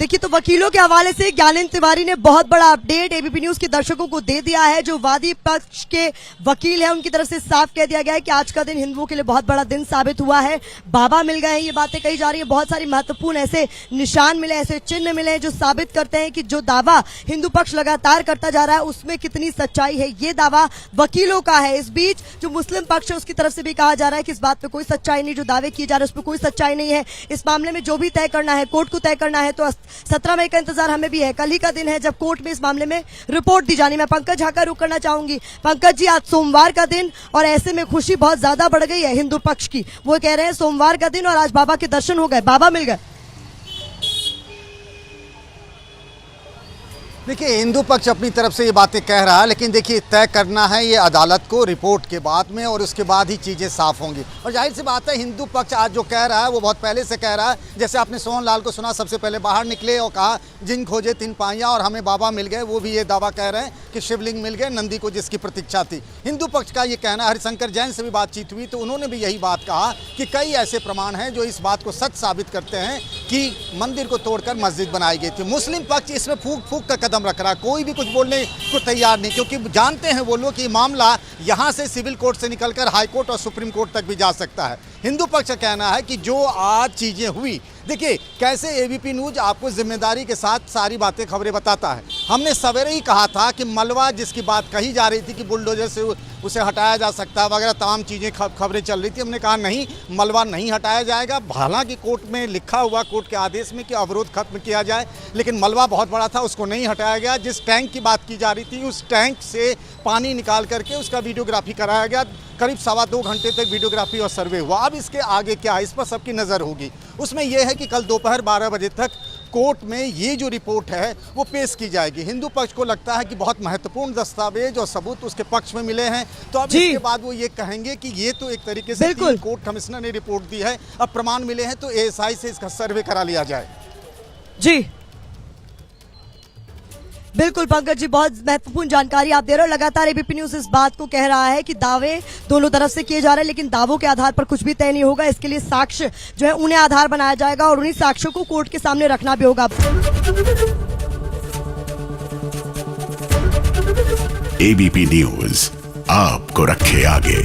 देखिए, तो वकीलों के हवाले से ज्ञानेंद्र तिवारी ने बहुत बड़ा अपडेट एबीपी न्यूज के दर्शकों को दे दिया है। जो वादी पक्ष के वकील हैं उनकी तरफ से साफ कह दिया गया है कि आज का दिन हिंदुओं के लिए बहुत बड़ा दिन साबित हुआ है। बाबा मिल गए हैं, ये बातें कही जा रही है। बहुत सारी महत्वपूर्ण ऐसे निशान मिले, ऐसे चिन्ह मिले हैं जो साबित करते हैं कि जो दावा हिंदू पक्ष लगातार करता जा रहा है उसमें कितनी सच्चाई है। ये दावा वकीलों का है। इस बीच जो मुस्लिम पक्ष है उसकी तरफ से भी कहा जा रहा है कि इस बात पे कोई सच्चाई नहीं, जो दावे किए जा रहे हैं उस पर कोई सच्चाई नहीं है। इस मामले में जो भी तय करना है, कोर्ट को तय करना है, तो 17 मई का इंतजार हमें भी है। कल ही का दिन है जब कोर्ट में इस मामले में रिपोर्ट दी जानी। मैं पंकज झा का रुख करना चाहूंगी। पंकज जी, आज सोमवार का दिन और ऐसे में खुशी बहुत ज्यादा बढ़ गई है हिंदू पक्ष की। वो कह रहे हैं सोमवार का दिन और आज बाबा के दर्शन हो गए, बाबा मिल गए। देखिए, हिंदू पक्ष अपनी तरफ से ये बातें कह रहा है, लेकिन देखिए तय करना है ये अदालत को रिपोर्ट के बाद में, और उसके बाद ही चीज़ें साफ होंगी। और जाहिर सी बात है, हिंदू पक्ष आज जो कह रहा है वो बहुत पहले से कह रहा है। जैसे आपने सोहन लाल को सुना, सबसे पहले बाहर निकले और कहा जिन खोजे तिन पाइयाँ और हमें बाबा मिल गए। वो भी ये दावा कह रहे हैं कि शिवलिंग मिल गए, नंदी को जिसकी प्रतीक्षा थी। हिंदू पक्ष का ये कहना है। हरिशंकर जैन से भी बातचीत हुई तो उन्होंने भी यही बात कहा कि कई ऐसे प्रमाण हैं जो इस बात को सच साबित करते हैं कि मंदिर को तोड़कर मस्जिद बनाई गई थी। मुस्लिम पक्ष इसमें फूक फूक का कदम रख रहा है, कोई भी कुछ बोलने को तैयार नहीं, क्योंकि जानते हैं वो लोग कि मामला यहां से सिविल कोर्ट से निकलकर हाई कोर्ट और सुप्रीम कोर्ट तक भी जा सकता है। हिंदू पक्ष का कहना है कि जो आज चीजें हुई, देखिए कैसे एबीपी न्यूज आपको जिम्मेदारी के साथ सारी बातें खबरें बताता है। हमने सवेरे ही कहा था कि मलबा जिसकी बात कही जा रही थी कि बुलडोजर से उसे हटाया जा सकता है वगैरह तमाम चीज़ें खबरें चल रही थी। हमने कहा नहीं, मलबा नहीं हटाया जाएगा। हालांकि कोर्ट में लिखा हुआ, कोर्ट के आदेश में कि अवरोध खत्म किया जाए, लेकिन मलबा बहुत बड़ा था, उसको नहीं हटाया गया। जिस टैंक की बात की जा रही थी उस टैंक से पानी निकाल करके उसका वीडियोग्राफी कराया गया। करीब 2.25 घंटे तक वीडियोग्राफी और सर्वे हुआ। अब इसके आगे क्या है, इस पर सबकी नज़र होगी। उसमें यह है कि कल दोपहर 12 बजे तक कोर्ट में ये जो रिपोर्ट है वो पेश की जाएगी। हिंदू पक्ष को लगता है कि बहुत महत्वपूर्ण दस्तावेज और सबूत उसके पक्ष में मिले हैं, तो अब इसके बाद वो ये कहेंगे कि ये तो एक तरीके से कोर्ट कमिश्नर ने रिपोर्ट दी है, अब प्रमाण मिले हैं तो एएसआई से इसका सर्वे करा लिया जाए। जी बिल्कुल पंकज जी, बहुत महत्वपूर्ण जानकारी आप दे रहे हो। लगातार एबीपी न्यूज इस बात को कह रहा है कि दावे दोनों तरफ से किए जा रहे हैं, लेकिन दावों के आधार पर कुछ भी तय नहीं होगा। इसके लिए साक्ष्य जो है उन्हें आधार बनाया जाएगा और उन्हीं साक्ष्यों को कोर्ट के सामने रखना भी होगा। एबीपी न्यूज आपको रखे आगे।